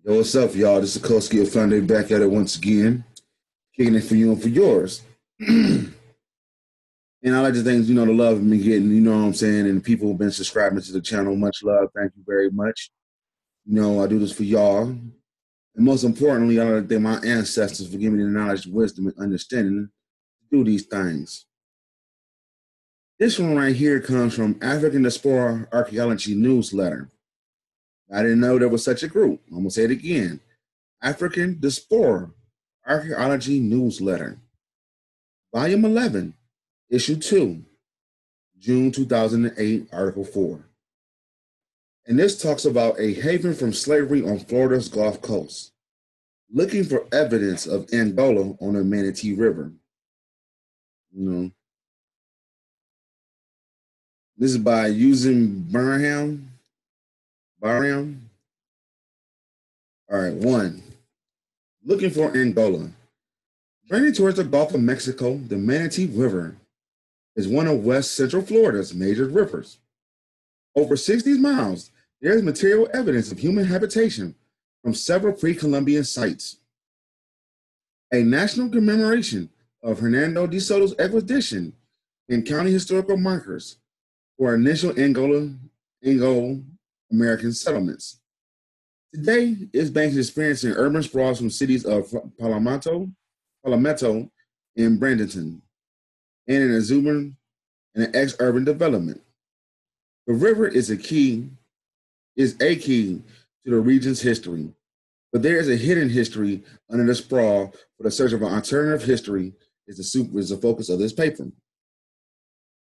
Yo, what's up, y'all? This is Koski of Sunday back at it once again, kicking it for you and for yours. And I like to thank, the love I've been getting, you know what I'm saying, and the people who've been subscribing to the channel. Much love. Thank you very much. I do this for y'all. And most importantly, I like to thank my ancestors for giving me the knowledge, wisdom, and understanding to do these things. This one right here comes from African Diaspora Archaeology Newsletter. I didn't know there was such a group. I'm going to say it again. African Diaspora Archaeology Newsletter, Volume 11, Issue 2, June 2008, Article 4. And this talks about a haven from slavery on Florida's Gulf Coast, looking for evidence of Angola on the Manatee River. This is by using Baram. All right, 1. Looking for Angola. Draining towards the Gulf of Mexico, the Manatee River is one of West Central Florida's major rivers. Over 60 miles, there is material evidence of human habitation from several pre-Columbian sites. A national commemoration of Hernando de Soto's expedition in county historical markers for initial Anglo-American settlements. Today, this bank is experiencing urban sprawls from cities of Palmetto and Bradenton, and an exuberant and an ex-urban development. The river is a key to the region's history, but there is a hidden history under the sprawl for the search of an alternative history is the focus of this paper.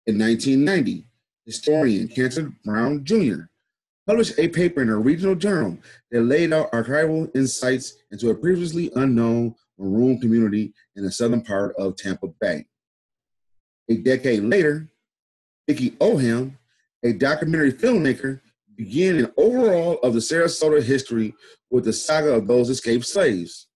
In 1990, historian Cantor Brown Jr. published a paper in a regional journal that laid out archival insights into a previously unknown Maroon community in the southern part of Tampa Bay. A decade later, Vicki Oldham, a documentary filmmaker, began an overhaul of the Sarasota history with the saga of those escaped slaves.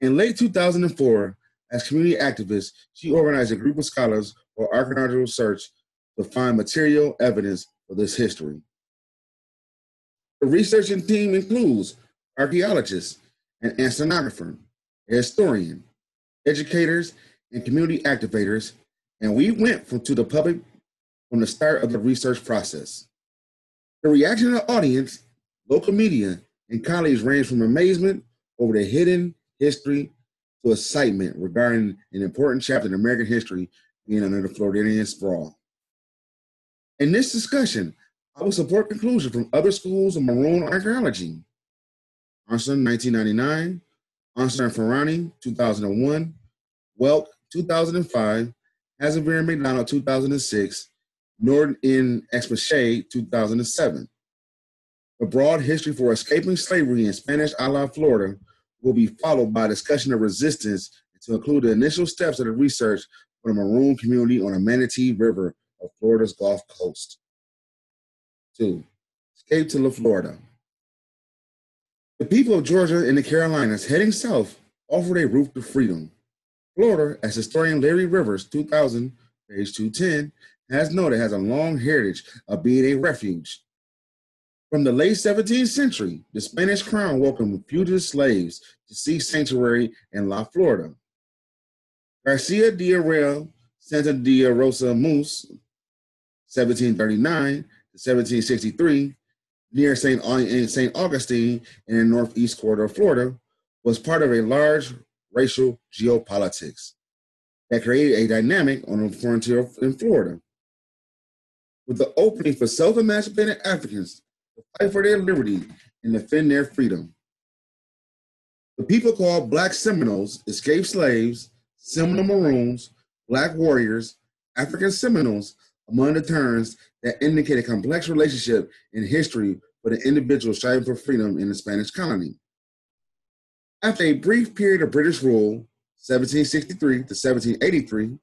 In late 2004, as community activist, she organized a group of scholars for archaeological research to find material evidence for this history. The researching team includes archaeologists, an ethnographer, a historian, educators, and community activators, and we went to the public from the start of the research process. The reaction of the audience, local media, and colleagues ranged from amazement over the hidden history to excitement regarding an important chapter in American history being under the Floridian sprawl. In this discussion, I will support conclusions from other schools of Maroon archaeology. Armstrong, 1999, Armstrong and Ferrani, 2001, Welk, 2005, Hazelberry and McDonald, 2006, Norton in Expechet, 2007. The broad history for escaping slavery in Spanish a la Florida will be followed by a discussion of resistance to include the initial steps of the research for the Maroon community on the Manatee River of Florida's Gulf Coast. 2. Escape to Florida. The people of Georgia and the Carolinas heading south offered a route to freedom. Florida, as historian Larry Rivers, 2000, page 210, has noted, has a long heritage of being a refuge. From the late 17th century, the Spanish crown welcomed fugitive slaves to seek sanctuary in La Florida. Garcia de Real Santa de Rosa Moose, 1739 to 1763, near St. Augustine in the northeast corridor of Florida, was part of a large racial geopolitics that created a dynamic on the frontier in Florida. With the opening for self-emancipated Africans to fight for their liberty and defend their freedom. The people called Black Seminoles, escaped slaves, Seminole Maroons, Black warriors, African Seminoles, among the terms that indicate a complex relationship in history for the individuals striving for freedom in the Spanish colony. After a brief period of British rule, 1763 to 1783,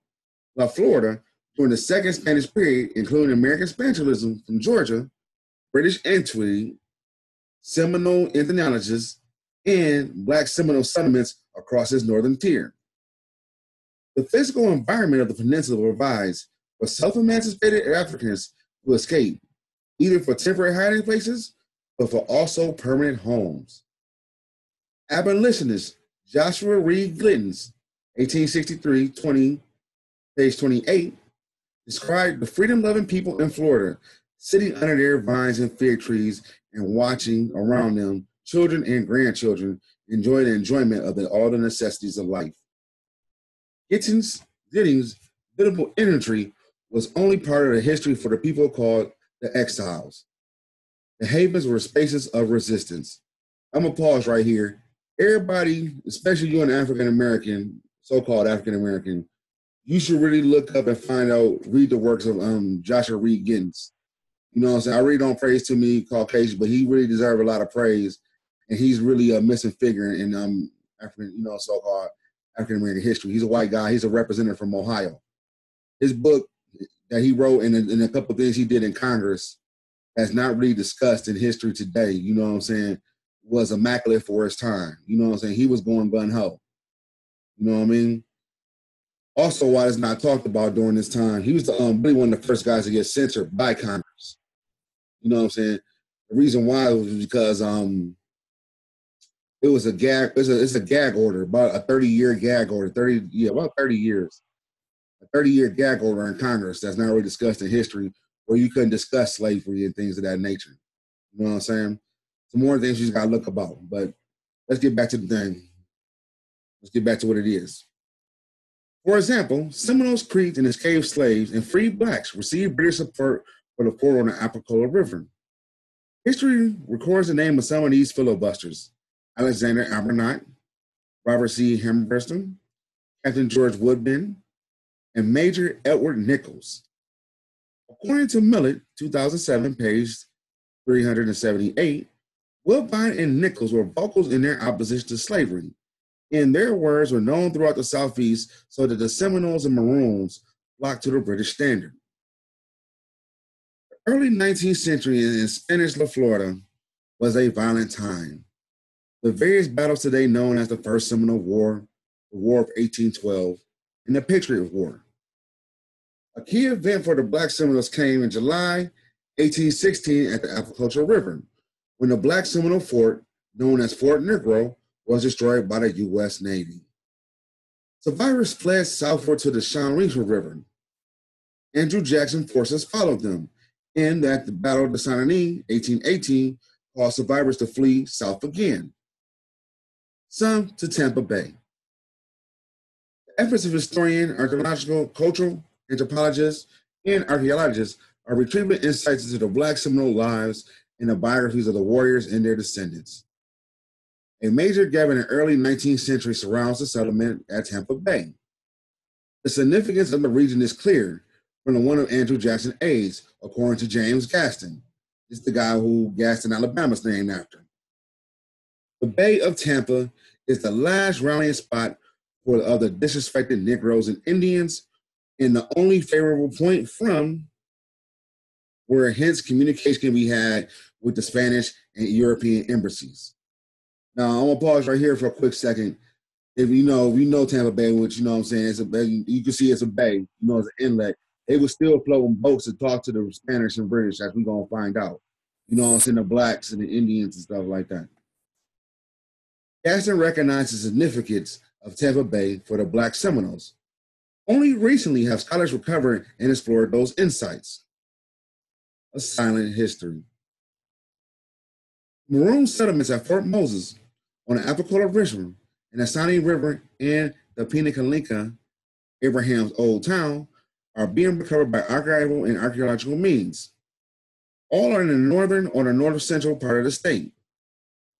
La Florida, during the second Spanish period, including American Spanish from Georgia, British Antioch, Seminole ethnologists, and Black Seminole settlements across its northern tier. The physical environment of the peninsula provides for self-emancipated Africans to escape, either for temporary hiding places, but for also permanent homes. Abolitionist Joshua Reed Glittons, 1863, page 28, described the freedom-loving people in Florida sitting under their vines and fig trees and watching around them children and grandchildren enjoy the enjoyment of all the necessities of life. Giddings' biblical imagery was only part of the history for the people called the exiles. The havens were spaces of resistance. I'm going to pause right here. Everybody, especially you and African American, so-called African American, you should really look up and find out, read the works of Joshua Reed Giddings. You know what I'm saying? I really don't praise too many Caucasians, but he really deserves a lot of praise. And he's really a missing figure in African, so-called African American history. He's a white guy. He's a representative from Ohio. His book that he wrote and a couple of things he did in Congress that's not really discussed in history today, you know what I'm saying, was immaculate for his time. You know what I'm saying? He was going gun-ho. You know what I mean? Also, why it's not talked about during this time, he was really one of the first guys to get censored by Congress. You know what I'm saying? The reason why was because it was a gag. It's a gag order, about a 30-year gag order. About 30 years. A 30-year gag order in Congress that's not really discussed in history, where you couldn't discuss slavery and things of that nature. You know what I'm saying? Some more things you just got to look about. But let's get back to the thing. Let's get back to what it is. For example, Seminoles freed and escaped slaves and freed blacks received British support for the fort on the Apicolo River. History records the name of some of these filibusters: Alexander Abernathy, Robert C. Hammerstein, Captain George Woodbine, and Major Edward Nichols. According to Millet, 2007, page 378, Woodbine and Nichols were vocal in their opposition to slavery, and their words were known throughout the Southeast so that the Seminoles and Maroons flocked to the British standard. The early 19th century in Spanish La Florida was a violent time. The various battles today known as the First Seminole War, the War of 1812, and the Patriot War. A key event for the Black Seminoles came in July 1816 at the Apicolo River, when the Black Seminole Fort, known as Fort Negro, was destroyed by the U.S. Navy. Survivors fled southward to the Shawnee River. Andrew Jackson's forces followed them, and at the Battle of the Shawnee, 1818, caused survivors to flee south again, some to Tampa Bay. The efforts of historian, archaeological, cultural anthropologists, and archaeologists are retrieving insights into the Black Seminole lives and the biographies of the warriors and their descendants. A major gap in the early 19th century surrounds the settlement at Tampa Bay. The significance of the region is clear from the one of Andrew Jackson's aides, according to James Gaston. This is the guy who Gaston, Alabama is named after. The Bay of Tampa is the last rallying spot for the other disrespected Negroes and Indians, and the only favorable point from where hence communication can be had with the Spanish and European embassies. Now, I'm gonna pause right here for a quick second. If you know Tampa Bay, which you know what I'm saying, it's a bay, you can see it's a bay, it's an inlet. They were still floating boats to talk to the Spanish and British, as we're gonna find out. You know what I'm saying, the blacks and the Indians and stuff like that. Gaston recognized the significance of Tampa Bay for the Black Seminoles. Only recently have scholars recovered and explored those insights. A silent history. Maroon settlements at Fort Moses on the Apicolo River and the Shawnee River and the Pinnacalinka, Abraham's old town, are being recovered by archival and archaeological means. All are in the northern or the north-central part of the state.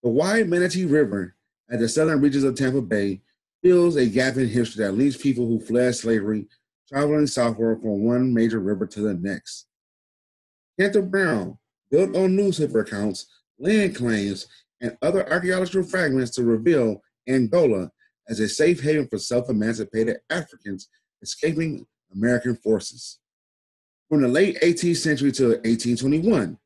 The wide Manatee River at the southern reaches of Tampa Bay fills a gap in history that leaves people who fled slavery traveling southward from one major river to the next. Cantor Brown built on newspaper accounts, land claims, and other archaeological fragments to reveal Angola as a safe haven for self-emancipated Africans escaping American forces. From the late 18th century to 1821,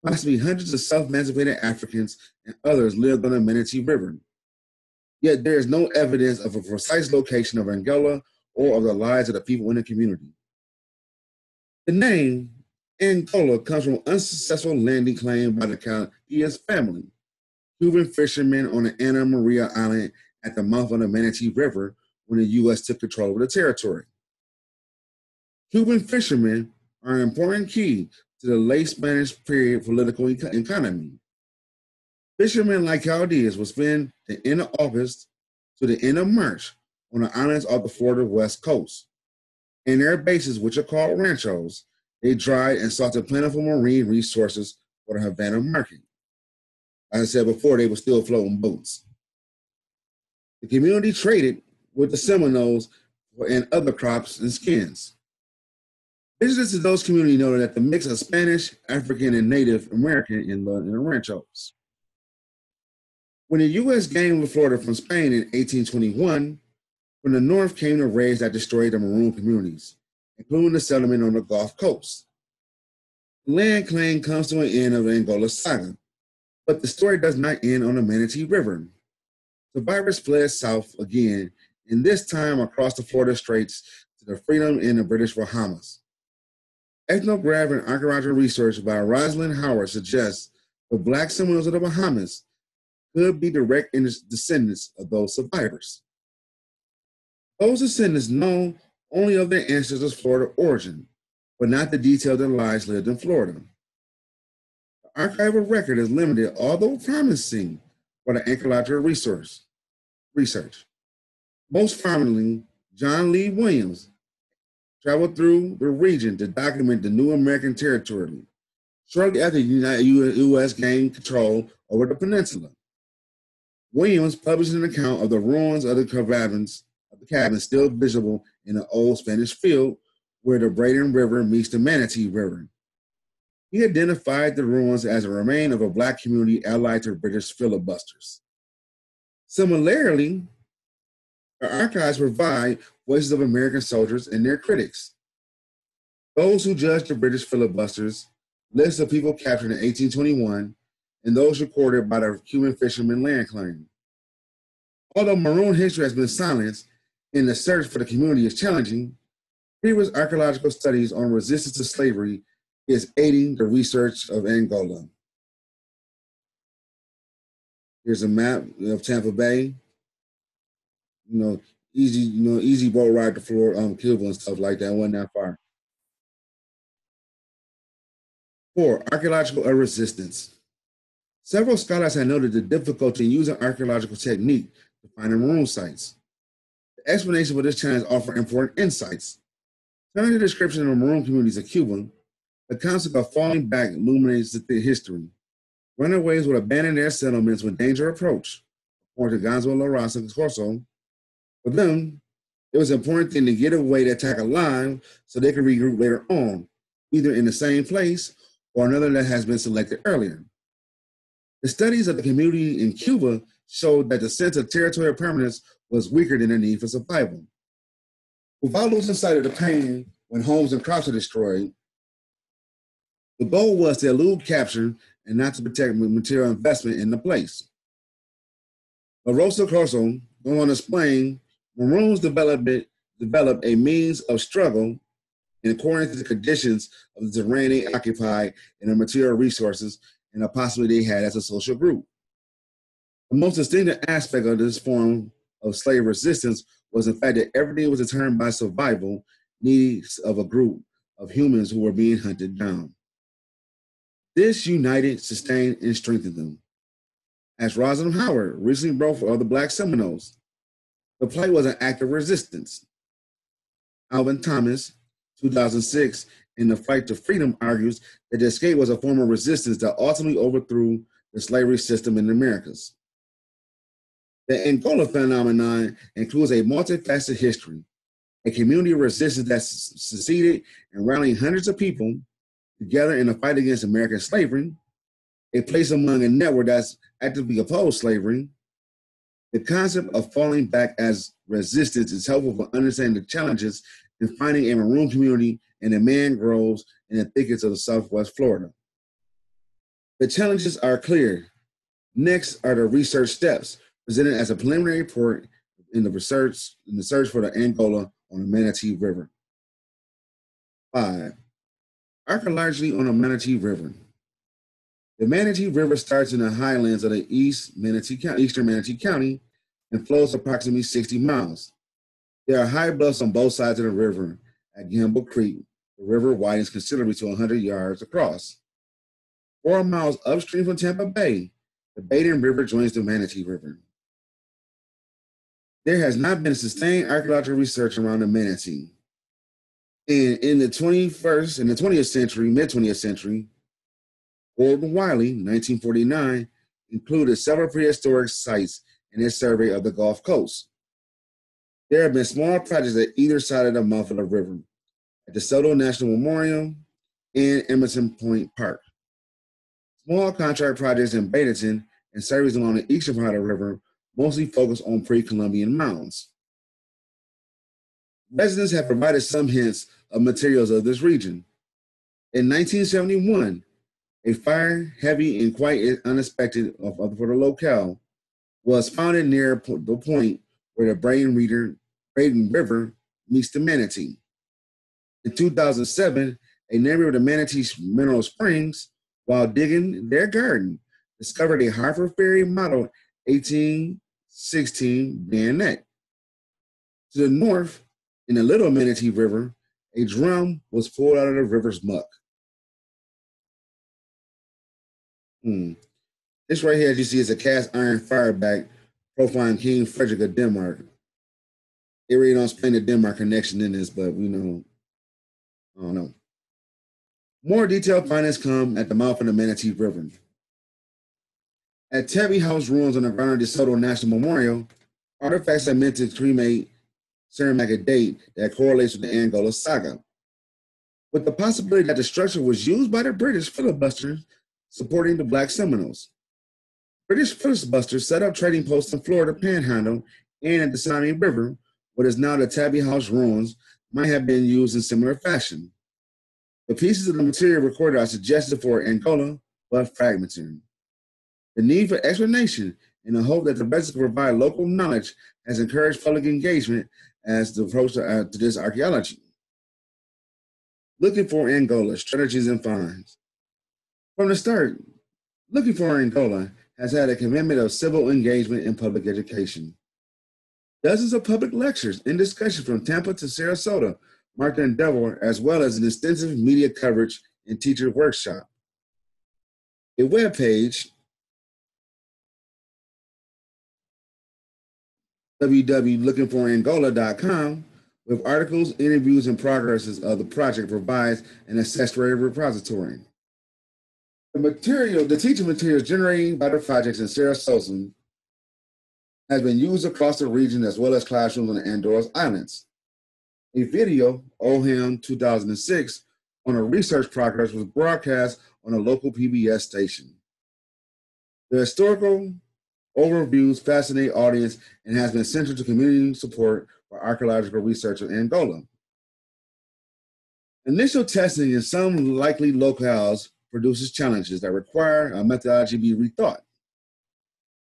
possibly hundreds of self-emancipated Africans and others lived on the Manatee River. Yet there is no evidence of a precise location of Angola or of the lives of the people in the community. The name Angola comes from unsuccessful landing claim by the Caldias family. Cuban fishermen on the Anna Maria Island at the mouth of the Manatee River when the U.S. took control of the territory. Cuban fishermen are an important key to the late Spanish period political economy. Fishermen like Chaldeans would spend the end of August to the end of March on the islands off the Florida west coast. In their bases, which are called ranchos, they dried and sought the plentiful marine resources for the Havana market. As I said before, they were still floating boats. The community traded with the Seminoles and other crops and skins. Visitors to those communities noted that the mix of Spanish, African, and Native American in the ranchos. When the U.S. gained Florida from Spain in 1821, from the north came the raids that destroyed the Maroon communities, including the settlement on the Gulf Coast. The land claim comes to an end of the Angola saga, but the story does not end on the Manatee River. Survivors fled south again, and this time across the Florida Straits to the freedom in the British Bahamas. Ethnographic and archaeological research by Rosalind Howard suggests the Black Seminoles of the Bahamas could be direct descendants of those survivors. Those descendants know only of their ancestors' Florida origin, but not the detail of their lives lived in Florida. The archival record is limited, although promising, for the archaeological research. Most prominently, John Lee Williams traveled through the region to document the new American territory shortly after the U.S. gained control over the peninsula. Williams published an account of the ruins of the cabins still visible in the old Spanish field where the Braden River meets the Manatee River. He identified the ruins as a remain of a Black community allied to British filibusters. Similarly, the archives provide voices of American soldiers and their critics. Those who judged the British filibusters, lists of people captured in 1821, and those recorded by the Cuban fishermen land claim. Although Maroon history has been silenced and the search for the community is challenging, previous archaeological studies on resistance to slavery is aiding the research of Angola. Here's a map of Tampa Bay. Easy boat ride to Florida, Cuba and stuff like that. Wasn't that far. 4. Archaeological resistance. Several scholars have noted the difficulty in using archaeological technique to find the Maroon sites. The explanation for this challenge offers important insights. Turning to the description of the Maroon communities of Cuba, the concept of falling back illuminates the history. Runaways would abandon their settlements when danger approached, according to Gonzalo Larraza Corso. For them, it was an important thing to get away to attack alive so they could regroup later on, either in the same place or another that has been selected earlier. The studies of the community in Cuba showed that the sense of territorial permanence was weaker than the need for survival. Without losing sight of the pain when homes and crops are destroyed, the goal was to elude capture and not to protect material investment in the place. LaRosa Corso goes on to explain, Maroons developed a means of struggle in accordance to the conditions of the terrain they occupied and the material resources and the possibility they had as a social group. The most distinctive aspect of this form of slave resistance was the fact that everything was determined by survival needs of a group of humans who were being hunted down. This united, sustained, and strengthened them. As Rosalind Howard recently wrote for the Black Seminoles, the plight was an act of resistance. Alvin Thomas, 2006, in The Fight to Freedom, argues that the escape was a form of resistance that ultimately overthrew the slavery system in the Americas. The Angola phenomenon includes a multifaceted history, a community of resistance that succeeded in rallying hundreds of people together in a fight against American slavery, a place among a network that's actively opposed slavery. The concept of falling back as resistance is helpful for understanding the challenges in finding a Maroon community in the mangroves and the thickets of Southwest Florida. The challenges are clear. Next are the research steps presented as a preliminary report in the search for the Angola on the Manatee River. 5. Archaeology on the Manatee River. The Manatee River starts in the highlands of the eastern Manatee County and flows approximately 60 miles. There are high bluffs on both sides of the river. At Gamble Creek, the river widens considerably to 100 yards across. 4 miles upstream from Tampa Bay, the Baden River joins the Manatee River. There has not been sustained archaeological research around the Manatee. And in the 20th century, mid-20th century, Gordon Wiley, 1949, included several prehistoric sites in his survey of the Gulf Coast. There have been small projects at either side of the mouth of the river, at DeSoto National Memorial and Emerson Point Park. Small contract projects in Bradenton and surveys along the eastern part of the river mostly focus on pre-Columbian mounds. Residents have provided some hints of materials of this region. In 1971, a fire, heavy and quite unexpected for the locale, was founded near the point where the Braden River meets the Manatee. In 2007, a neighbor of the Manatee's Mineral Springs, while digging their garden, discovered a Hartford Ferry model 1816 bayonet. To the north, in the Little Manatee River, a drum was pulled out of the river's muck. This right here, as you see, is a cast iron fireback profiling King Frederick of Denmark. It really don't explain the Denmark connection in this, but we know, I don't know. More detailed findings come at the mouth of the Manatee River. At Tabby House ruins on the ground of DeSoto National Memorial, artifacts are meant to cremate ceramic date that correlates with the Angola saga, with the possibility that the structure was used by the British filibusters supporting the Black Seminoles. British filibusters set up trading posts in Florida Panhandle and at the Saline River, what is now the Tabby House ruins, might have been used in similar fashion. The pieces of the material recorded are suggested for Angola, but fragmentary. The need for explanation and the hope that the residents can provide local knowledge has encouraged public engagement as the approach to this archaeology. Looking for Angola, strategies and finds. From the start, Looking for Angola has had a commitment of civil engagement in public education. Dozens of public lectures and discussions from Tampa to Sarasota mark their endeavor, as well as an extensive media coverage and teacher workshop. A webpage, www.lookingforangola.com, with articles, interviews, and progresses of the project provides an accessory repository. The teaching materials generated by the projects in Sarasota has been used across the region as well as classrooms on the Andorras Islands. A video, OHAM 2006, on a research progress was broadcast on a local PBS station. The historical overviews fascinate audience and has been central to community support for archaeological research in Angola. Initial testing in some likely locales produces challenges that require a methodology be rethought.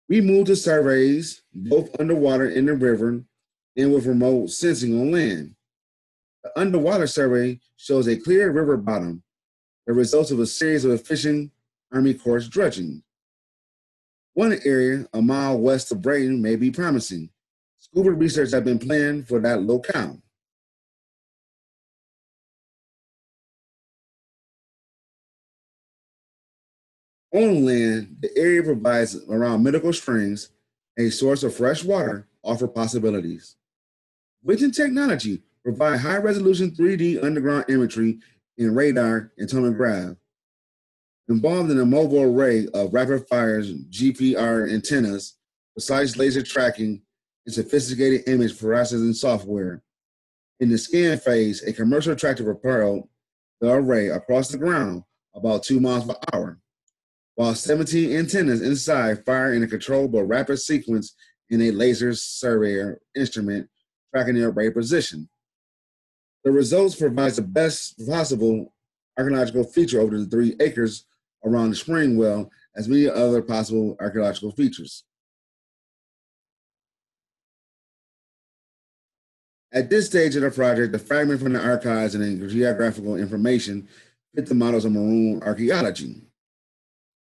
We moved to surveys, both underwater in the river and with remote sensing on land. The underwater survey shows a clear river bottom, the results of a series of efficient Army Corps dredging. One area, a mile west of Braden, may be promising. Scuba research has been planned for that locale. On land, the area provides around Medical Springs, a source of fresh water, offer possibilities. Vision technology provide high-resolution 3D underground imagery in radar and tomograph. Involved in a mobile array of rapid-fire GPR antennas, precise laser tracking, and sophisticated image processing software. In the scan phase, a commercial tractor propelled the array across the ground about 2 miles per hour, while 17 antennas inside fire in a controlled but rapid sequence in a laser surveyor instrument tracking the array position. The results provide the best possible archaeological feature over the 3 acres around the spring well, as many other possible archaeological features. At this stage of the project, the fragment from the archives and the geographical information fit the models of Maroon archaeology.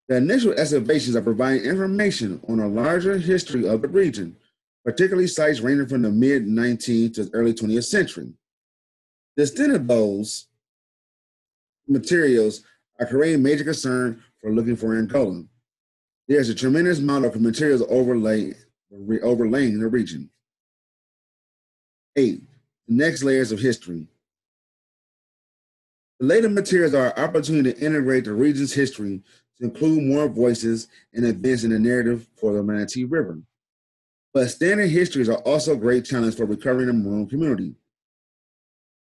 The initial excavations are providing information on a larger history of the region, particularly sites ranging from the mid-19th to early 20th century. The extent of those materials are creating major concern for looking for Angola. There's a tremendous amount of materials overlaying the region. 8. The next layers of history. The later materials are an opportunity to integrate the region's history to include more voices and events in the narrative for the Manatee River. But standard histories are also a great challenge for recovering the Maroon community.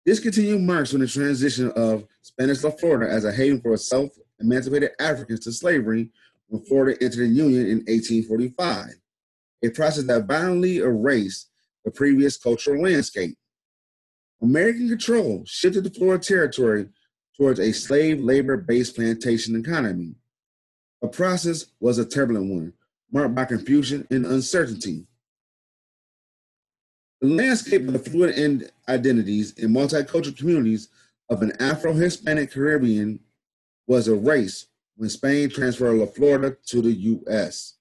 This continued marks on the transition of Spanish La Florida as a haven for self-emancipated Africans to slavery when Florida entered the Union in 1845, a process that violently erased the previous cultural landscape. American control shifted the Florida territory towards a slave labor-based plantation economy. The process was a turbulent one, marked by confusion and uncertainty. The landscape of the fluid identities and multicultural communities of an Afro-Hispanic Caribbean was erased when Spain transferred La Florida to the U.S.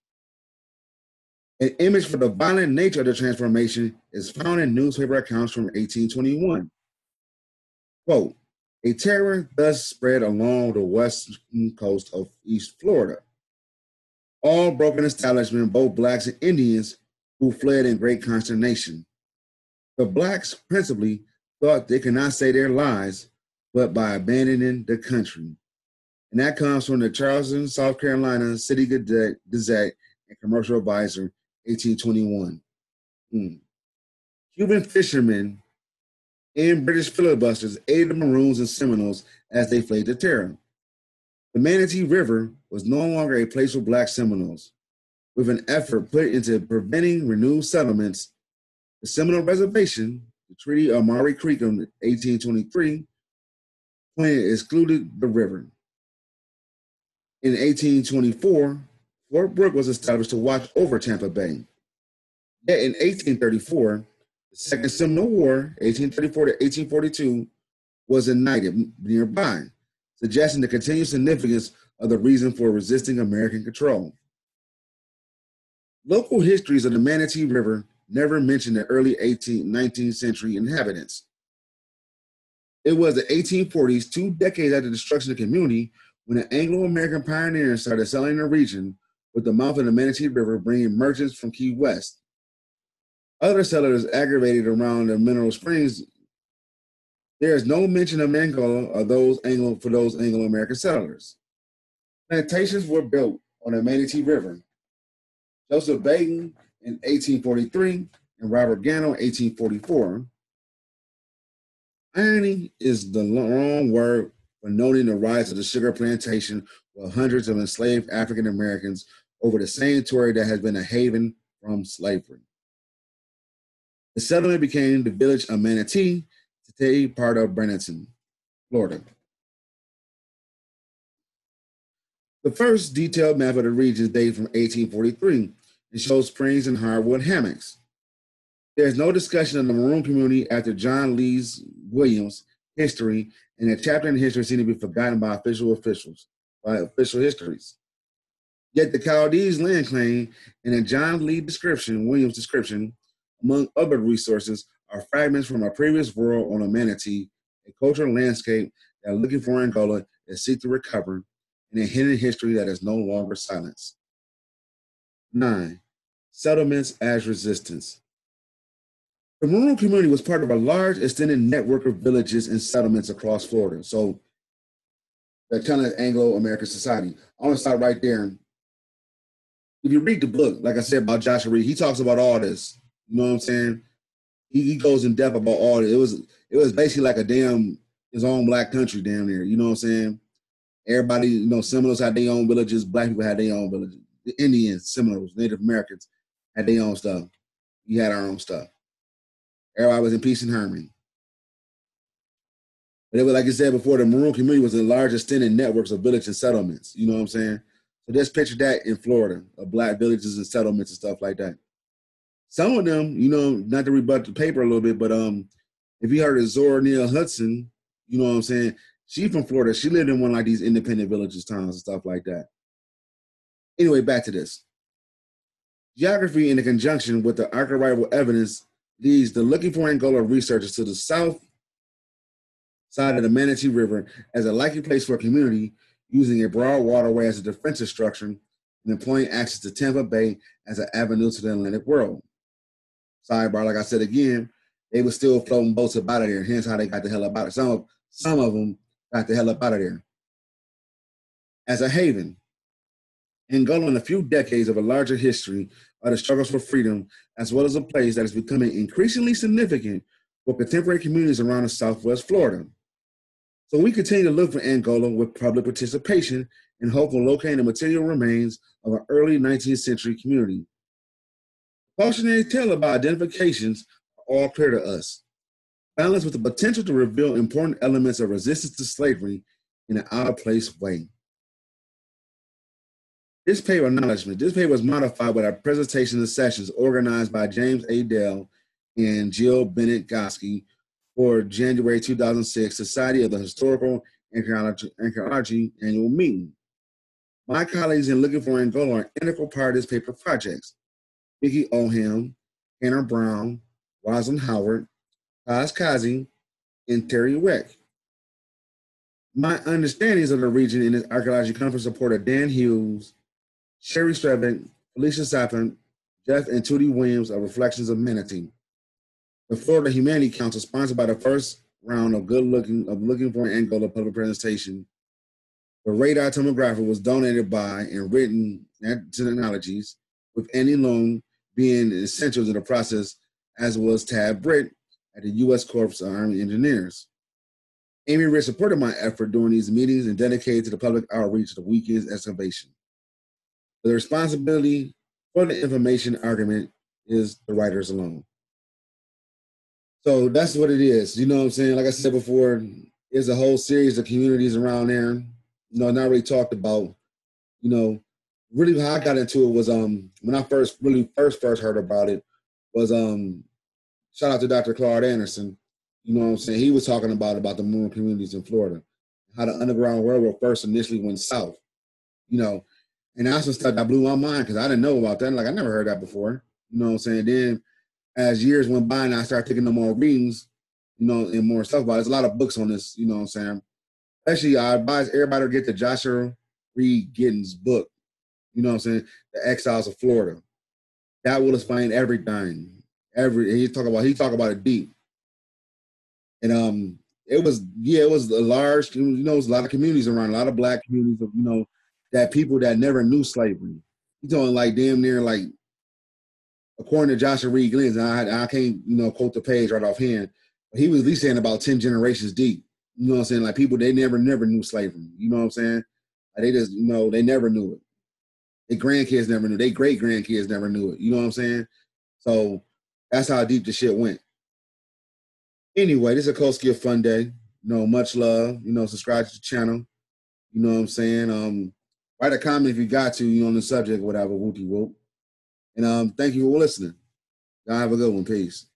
An image for the violent nature of the transformation is found in newspaper accounts from 1821. Quote, a terror thus spread along the western coast of East Florida. All broken establishments, both blacks and Indians, who fled in great consternation. The blacks principally thought they could not say their lies, but by abandoning the country. And that comes from the Charleston, South Carolina City Gazette and Commercial Advisor, 1821. Cuban fishermen and British filibusters aided the Maroons and Seminoles as they fled the terror. The Manatee River was no longer a place for black Seminoles. With an effort put into preventing renewed settlements, the Seminole Reservation, the Treaty of Maury Creek in 1823, excluded the river. In 1824, Fort Brooke was established to watch over Tampa Bay. Yet in 1834, the Second Seminole War, 1834 to 1842, was ignited nearby, suggesting the continued significance of the reason for resisting American control. Local histories of the Manatee River never mentioned the early 19th century inhabitants. It was the 1840s, 2 decades after the destruction of the community, when the Anglo-American pioneers started selling the region, with the mouth of the Manatee River bringing merchants from Key West. Other settlers aggravated around the Mineral Springs. There is no mention of Angola or for those Anglo-American settlers. Plantations were built on the Manatee River. Joseph Baden in 1843 and Robert Gano in 1844. Irony is the wrong word for noting the rise of the sugar plantation with hundreds of enslaved African Americans over the same territory that has been a haven from slavery. The settlement became the village of Manatee, today part of Bradenton, Florida. The first detailed map of the region dates from 1843 and shows springs and hardwood hammocks. There is no discussion of the Maroon community after John Lees Williams' history, and a chapter in history seems to be forgotten by official histories. Yet the Chaldees land claim and a John Lee Williams description, among other resources, are fragments from a previous world on a Manatee, a cultural landscape that looking for Angola is seek to recover, and a hidden history that is no longer silenced. 9. Settlements as resistance. The Maroon community was part of a large extended network of villages and settlements across Florida. So that kind of Anglo-American society. I want to stop right there. If you read the book, like I said about Joshua Reed, he talks about all this. You know what I'm saying? He goes in depth about all this. It was basically like his own black country down there. You know what I'm saying? Everybody, Seminoles had their own villages. Black people had their own villages. The Indians, Seminoles, Native Americans had their own stuff. We had our own stuff. Everybody was in peace and harmony. But it was, like I said before, the Maroon community was the largest extended networks of villages and settlements. You know what I'm saying? So just picture that in Florida, of black villages and settlements and stuff like that. Some of them, not to rebut the paper a little bit, but if you heard of Zora Neale Hudson, you know what I'm saying? She from Florida. She lived in one of like these independent villages, towns, and stuff like that. Anyway, back to this. Geography in conjunction with the archival evidence leads the looking for Angola researchers to the south side of the Manatee River as a likely place for a community using a broad waterway as a defensive structure and employing access to Tampa Bay as an avenue to the Atlantic world. Sidebar, like I said again, they were still floating boats up out of there, hence how they got the hell up out of there. Some of them got the hell up out of there. As a haven, Angola in a few decades of a larger history of the struggles for freedom, as well as a place that is becoming increasingly significant for contemporary communities around the Southwest Florida. So we continue to look for Angola with public participation and hope of locating the material remains of an early 19th century community. Cautionary tale about identifications are all clear to us, balanced with the potential to reveal important elements of resistance to slavery in an out-of-place way. This paper was modified with a presentation of sessions organized by James A. Dell and Jill Bennett Goski for January 2006 Society of the Historical Archaeology annual meeting. My colleagues in Looking for Angola are an integral part of this paper project. Vicky Oham, Hannah Brown, Rosalind Howard, Kaz Kazi, and Terry Weck. My understandings of the region in this archaeology come from support of Dan Hughes, Sherry Strevick, Felicia Sappin, Jeff and Tootie Williams of Reflections of Manatee. The Florida Humanity Council, sponsored by the first round of Looking for Angola public presentation. The radar tomographer was donated by and written at Technologies, with Annie Long being essential to the process, as was Tab Britt at the U.S. Corps of Army Engineers. Amy Rich supported my effort during these meetings and dedicated to the public outreach of the weekend's excavation. The responsibility for the information argument is the writers alone. So that's what it is. You know what I'm saying? Like I said before, there's a whole series of communities around there, not really talked about. Really how I got into it was when I first heard about it was shout out to Dr. Claude Anderson. You know what I'm saying? He was talking about the Maroon communities in Florida, how the Underground Railroad first initially went south. And that's some stuff that blew my mind because I didn't know about that. Like I never heard that before. You know what I'm saying? Then as years went by and I started taking no more readings, and more stuff about it. There's a lot of books on this, you know what I'm saying? Especially I advise everybody to get the Joshua Reed Giddens book, you know what I'm saying? The Exiles of Florida. That will explain everything. He talk about it deep. And it was a large, it was a lot of communities around, a lot of black communities of, that people that never knew slavery. He's talking like damn near like, according to Joshua Reed Giddens, I can't, quote the page right offhand, but he was at least saying about 10 generations deep. You know what I'm saying? Like people, they never knew slavery. You know what I'm saying? Like they just, they never knew it. Their grandkids never knew. Their great grandkids never knew it. You know what I'm saying? So that's how deep the shit went. Anyway, this is a Koski of Fun Day. Much love. Subscribe to the channel. You know what I'm saying? Write a comment if you got to, on the subject, whatever, whoopie whoop. And thank you for listening. Y'all have a good one. Peace.